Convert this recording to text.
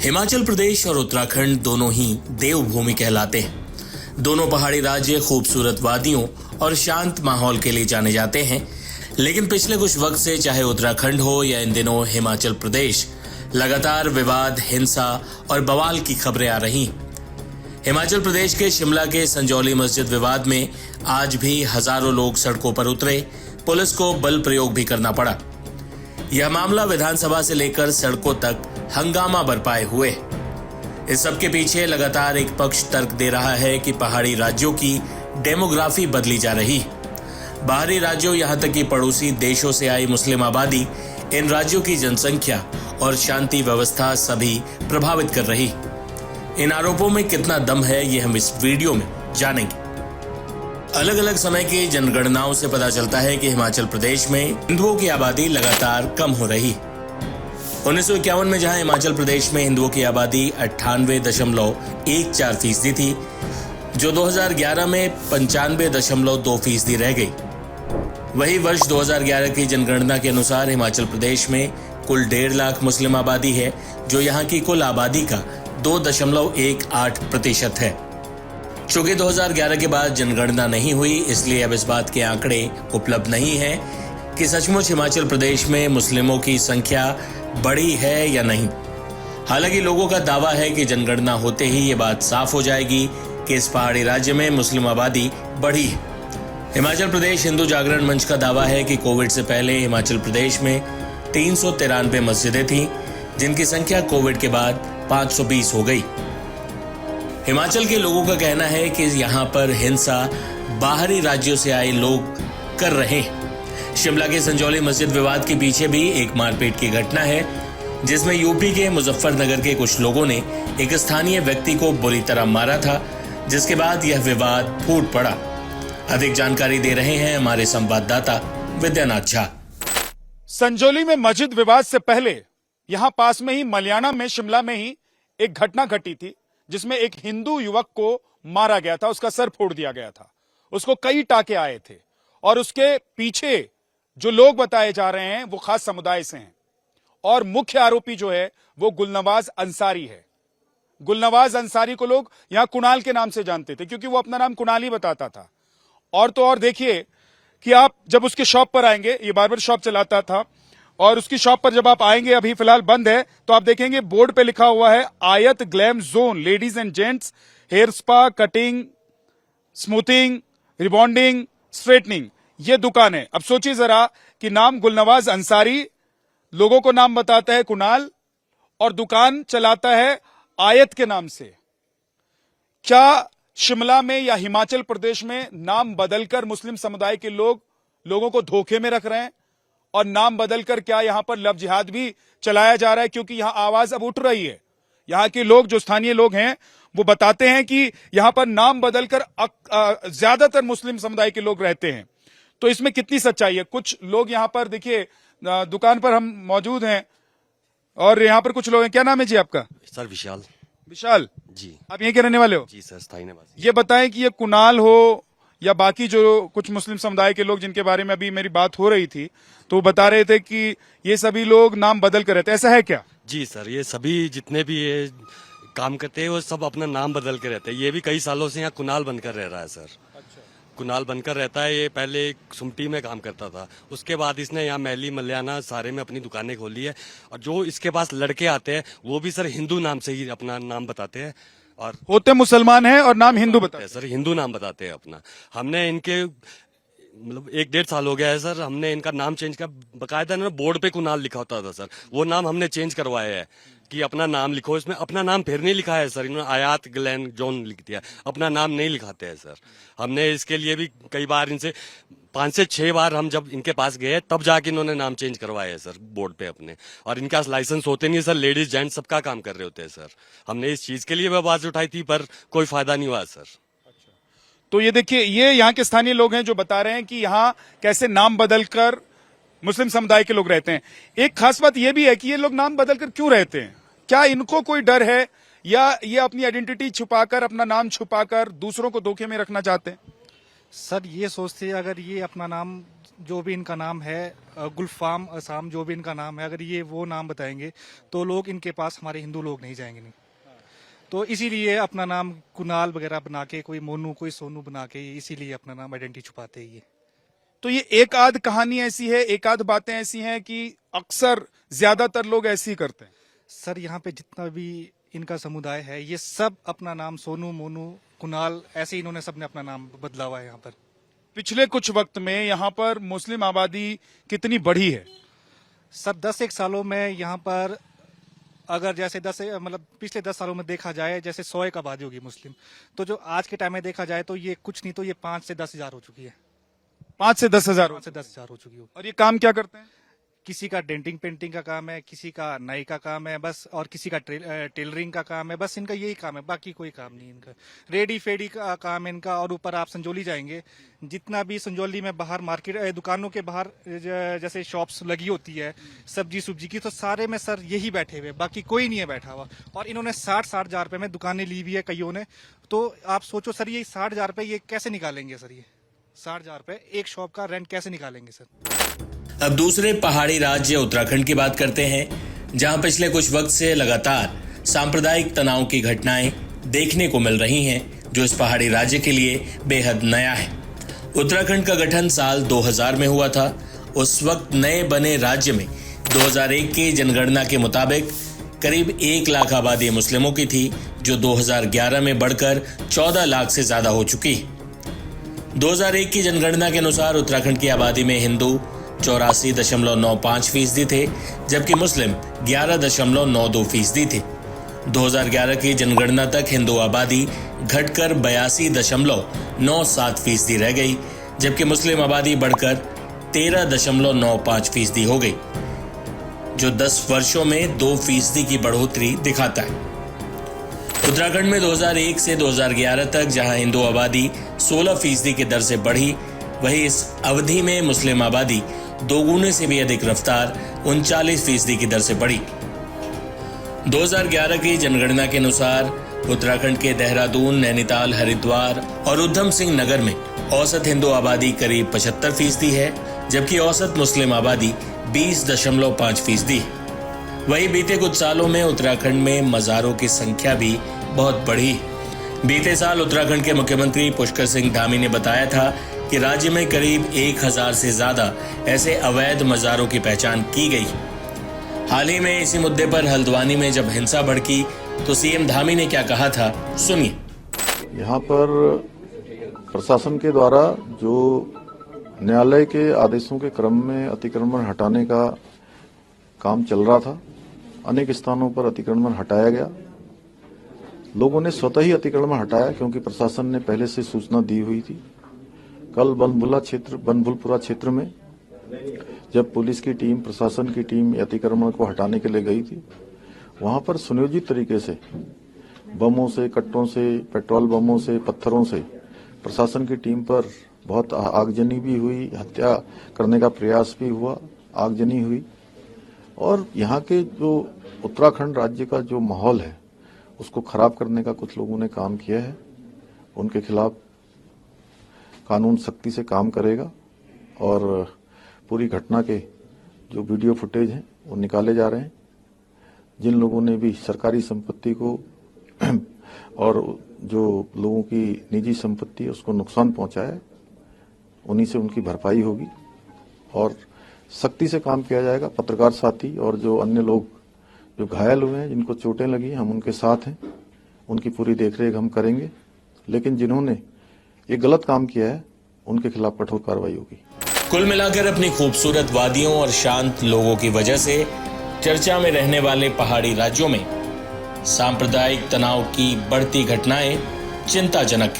हिमाचल प्रदेश और उत्तराखंड दोनों ही देवभूमि कहलाते हैं। दोनों पहाड़ी राज्य खूबसूरत वादियों और शांत माहौल के लिए जाने जाते हैं, लेकिन पिछले कुछ वक्त से चाहे उत्तराखंड हो या इन दिनों हिमाचल प्रदेश, लगातार विवाद, हिंसा और बवाल की खबरें आ रही। हिमाचल प्रदेश के शिमला के संजौली मस्जिद विवाद में आज भी हजारों लोग सड़कों पर उतरे, पुलिस को बल प्रयोग भी करना पड़ा। यह मामला विधानसभा से लेकर सड़कों तक हंगामा बरपाए हुए। इस सब के पीछे लगातार एक पक्ष तर्क दे रहा है कि पहाड़ी राज्यों की डेमोग्राफी बदली जा रही। बाहरी राज्यों यहां तक कि पड़ोसी देशों से आई मुस्लिम आबादी इन राज्यों की जनसंख्या और शांति व्यवस्था सभी प्रभावित कर रही। इन आरोपों में कितना दम है, ये हम इस वीडियो में जानेंगे। अलग अलग समय की जनगणनाओं से पता चलता है कि हिमाचल प्रदेश में हिंदुओं की आबादी लगातार कम हो रही। 1951 में जहां हिमाचल प्रदेश में हिंदुओं की आबादी 98.14% थी, जो 2011 में 95.2% रह गई। वही वर्ष 2011 की जनगणना के अनुसार हिमाचल प्रदेश में कुल 1.5 लाख मुस्लिम आबादी है, जो यहाँ की कुल आबादी का 2.18% है। चूंकि 2011 के बाद जनगणना नहीं हुई, इसलिए अब इस बात के आंकड़े उपलब्ध नहीं है कि सचमुच हिमाचल प्रदेश में मुस्लिमों की संख्या बढ़ी है या नहीं। हालांकि लोगों का दावा है कि जनगणना होते ही ये बात साफ हो जाएगी कि इस पहाड़ी राज्य में मुस्लिम आबादी बढ़ी है। हिमाचल प्रदेश हिंदू जागरण मंच का दावा है कि कोविड से पहले हिमाचल प्रदेश में 393 मस्जिदें थीं, जिनकी संख्या कोविड के बाद 520 हो गई। हिमाचल के लोगों का कहना है कि यहाँ पर हिंसा बाहरी राज्यों से आए लोग कर रहे हैं। शिमला के संजौली मस्जिद विवाद के पीछे भी एक मारपीट की घटना है, जिसमें यूपी के मुजफ्फरनगर के कुछ लोगों ने एक स्थानीय व्यक्ति को बुरी तरह मारा था, जिसके बाद यह विवाद फूट पड़ा। अधिक जानकारी दे रहे हैं हमारे संवाददाता विद्यानाथ झा। संजौली में मस्जिद विवाद से पहले यहां पास में ही मलियाना में शिमला में ही एक घटना घटी थी, जिसमें एक हिंदू युवक को मारा गया था, उसका सर फोड़ दिया गया था। उसको कई टाके आए थे और उसके पीछे जो लोग बताए जा रहे हैं वो खास समुदाय से हैं, और मुख्य आरोपी जो है वो गुलनवाज अंसारी है। गुलनवाज अंसारी को लोग यहां कुणाल के नाम से जानते थे, क्योंकि वो अपना नाम कुणाल ही बताता था। और तो और देखिए कि आप जब उसके शॉप पर आएंगे, ये बार्बर शॉप चलाता था, और उसकी शॉप पर जब आप आएंगे, अभी फिलहाल बंद है, तो आप देखेंगे बोर्ड पे लिखा हुआ है Aayat glam zone, ladies and gents hair spa, cutting, smoothing, rebonding, straightening, ये दुकान है। अब सोचिए जरा कि नाम गुलनवाज अंसारी, लोगों को नाम बताता है कुणाल, और दुकान चलाता है आयत के नाम से। क्या शिमला में या हिमाचल प्रदेश में नाम बदलकर मुस्लिम समुदाय के लोगों को धोखे में रख रहे हैं? और नाम बदलकर क्या यहां पर लव जिहाद भी चलाया जा रहा है? क्योंकि यहां आवाज अब उठ रही है। यहां के लोग, जो स्थानीय लोग हैं, वो बताते हैं कि यहां पर नाम बदलकर ज्यादातर मुस्लिम समुदाय के लोग रहते हैं। तो इसमें कितनी सच्चाई है? कुछ लोग यहां पर, देखिए दुकान पर हम मौजूद हैं और यहां पर कुछ लोग हैं। क्या नाम है जी आपका? सर विशाल। विशाल जी। आप यहीं के रहने वाले हो? जी सर, स्थायी निवासी। ये बताएं कि ये कुणाल हो या बाकी जो कुछ मुस्लिम समुदाय के लोग जिनके बारे में अभी मेरी बात हो रही थी, तो वो बता रहे थे कि ये सभी लोग नाम बदल कर रहते हैं, ऐसा है क्या? जी सर, ये सभी जितने भी ये काम करते हैं वो सब अपना नाम बदल के रहते हैं। ये भी कई सालों से यहाँ कुणाल बनकर रह रहा है सर। कुणाल बनकर रहता है। ये पहले सुमटी में काम करता था, उसके बाद इसने यहाँ मैली, मलियाना सारे में अपनी दुकानें खोली है। और जो इसके पास लड़के आते हैं वो भी सर हिंदू नाम से ही अपना नाम बताते हैं, और होते मुसलमान हैं और नाम हिंदू बताते हैं। सर हिंदू नाम बताते हैं अपना। हमने इनके मतलब 1-1.5 साल हो गया है सर, हमने इनका नाम चेंज कर, बकायदा ना बोर्ड पे कुणाल लिखा होता था सर, वो नाम हमने चेंज करवाया है कि अपना नाम लिखो। इसमें अपना नाम फिर नहीं लिखा है सर, इन्होंने आयात ग्लैन जोन लिख दिया, अपना नाम नहीं लिखाते हैं सर। हमने इसके लिए भी कई बार इनसे 5 से 6 बार हम जब इनके पास गए तब जाके इन्होंने नाम चेंज करवाया है सर बोर्ड पे अपने। और इनके पास लाइसेंस होते नहीं सर, लेडीज जेंट्स सबका काम कर रहे होते हैं सर। हमने इस चीज के लिए भी आवाज उठाई थी, पर कोई फायदा नहीं हुआ सर। तो ये देखिए, ये यहाँ के स्थानीय लोग हैं जो बता रहे हैं कि यहाँ कैसे नाम बदलकर मुस्लिम समुदाय के लोग रहते हैं। एक खास बात यह भी है कि ये लोग नाम बदलकर क्यों रहते हैं? क्या इनको कोई डर है, या ये अपनी आइडेंटिटी छुपाकर, अपना नाम छुपाकर दूसरों को धोखे में रखना चाहते हैं? सर ये सोचते हैं अगर ये अपना नाम जो भी इनका नाम है गुलफाम असम जो भी इनका नाम है, अगर ये वो नाम बताएंगे तो लोग इनके पास हमारे हिंदू लोग नहीं जाएंगे नहीं। तो इसीलिए अपना नाम कुणाल वगैरह बना के, कोई मोनू कोई सोनू बना के, इसीलिए अपना नाम आइडेंटिटी छुपाते हैं ये। तो ये एक आध कहानी ऐसी है, एक आध बातें ऐसी हैं कि अक्सर ज्यादातर लोग ऐसे ही करते हैं। सर यहाँ पे जितना भी इनका समुदाय है ये सब अपना नाम सोनू मोनू कुणाल ऐसे इन्होंने सबने अपना नाम बदला हुआ है यहाँ पर। पिछले कुछ वक्त में यहाँ पर मुस्लिम आबादी कितनी बढ़ी है? सर 10-1 सालों में यहाँ पर अगर जैसे पिछले 10 सालों में देखा जाए जैसे 100 एक आबादी होगी मुस्लिम, तो जो आज के टाइम में देखा जाए तो ये कुछ नहीं तो ये 5 से 10 हजार हो चुकी है। 5 से 10 हजार? 5 से 10 हजार हो चुकी हो। और ये काम क्या करते हैं? किसी का डेंटिंग पेंटिंग का काम है, किसी का नाई का काम है बस, और किसी का टेलरिंग का काम है बस। इनका यही काम है, बाकी कोई काम नहीं इनका। रेडी फेडी का काम है इनका। और ऊपर आप संजौली जाएंगे, जितना भी संजौली में बाहर मार्केट दुकानों के बाहर जैसे शॉप्स लगी होती है सब्जी सुब्जी की, तो सारे में सर यही बैठे हुए, बाकी कोई नहीं है बैठा हुआ। और इन्होंने 60-60 हजार रुपए में दुकानें ली हुई है कईयों ने। तो आप सोचो सर ये 60 हजार रुपए ये कैसे निकालेंगे सर? ये 60 हजार रुपए एक शॉप का रेंट कैसे निकालेंगे सर? अब दूसरे पहाड़ी राज्य उत्तराखंड की बात करते हैं, जहां पिछले कुछ वक्त से लगातार सांप्रदायिक तनाव की घटनाएं देखने को मिल रही हैं, जो इस पहाड़ी राज्य के लिए बेहद नया है। उत्तराखंड का गठन साल 2000 में हुआ था। उस वक्त नए बने राज्य में 2001 की जनगणना के मुताबिक करीब 1 लाख आबादी मुस्लिमों की थी, जो 2011 में बढ़कर 14 लाख से ज्यादा हो चुकी है। 2001 की जनगणना के अनुसार उत्तराखंड की आबादी में हिंदू 84.95% थे, जबकि मुस्लिम 11.92% थे। 2011 की जनगणना तक हिंदू आबादी घटकर 82.97% रह गई, जबकि मुस्लिम आबादी बढ़कर 13.95% हो गई, जो 10 वर्षों में 2% की बढ़ोतरी दिखाता है। उत्तराखंड में 2001 से 2011 तक जहां हिंदू आबादी 16% की दर से बढ़ी, वहीं इस अवधि में मुस्लिम आबादी दोगुने से भी अधिक रफ्तार 39% की दर से बढ़ी। 2011 की जनगणना के अनुसार उत्तराखंड के देहरादून, नैनीताल, हरिद्वार और उधम सिंह नगर में औसत हिंदू आबादी करीब 75% है, जबकि औसत मुस्लिम आबादी 20.5% है। वहीं बीते कुछ सालों में उत्तराखंड में मज़ारों की संख्या भी बहुत बढ़ी। बीते साल उत्तराखंड के मुख्यमंत्री पुष्कर सिंह धामी ने बताया था कि राज्य में करीब 1000 से ज्यादा ऐसे अवैध मज़ारों की पहचान की गई। हाल ही में इसी मुद्दे पर हल्द्वानी में जब हिंसा भड़की तो सीएम धामी ने क्या कहा था, सुनिए। यहाँ पर प्रशासन के द्वारा जो न्यायालय के आदेशों के क्रम में अतिक्रमण हटाने का काम चल रहा था, अनेक स्थानों पर अतिक्रमण हटाया गया। लोगों ने स्वतः ही अतिक्रमण हटाया क्योंकि प्रशासन ने पहले से सूचना दी हुई थी। कल बनभुलपुरा क्षेत्र में जब पुलिस की टीम, प्रशासन की टीम अतिक्रमण को हटाने के लिए गई थी, वहां पर सुनियोजित तरीके से बमों से, कट्टों से, पेट्रोल बमों से, पत्थरों से प्रशासन की टीम पर बहुत आगजनी भी हुई, हत्या करने का प्रयास भी हुआ, आगजनी हुई। और यहाँ के जो उत्तराखंड राज्य का जो माहौल है उसको खराब करने का कुछ लोगों ने काम किया है। उनके खिलाफ कानून सख्ती से काम करेगा और पूरी घटना के जो वीडियो फुटेज हैं वो निकाले जा रहे हैं। जिन लोगों ने भी सरकारी संपत्ति को और जो लोगों की निजी संपत्ति है उसको नुकसान पहुंचाया, उन्हीं से उनकी भरपाई होगी और सख्ती से काम किया जाएगा। पत्रकार साथी और जो अन्य लोग जो घायल हुए हैं, जिनको चोटें लगी, हम उनके साथ हैं, उनकी पूरी देखरेख हम करेंगे। लेकिन जिन्होंने ये गलत काम किया है उनके खिलाफ कठोर कार्रवाई होगी। कुल मिलाकर अपनी खूबसूरत वादियों और शांत लोगों की वजह से चर्चा में रहने वाले पहाड़ी राज्यों में सांप्रदायिक तनाव की बढ़ती घटनाएं चिंताजनक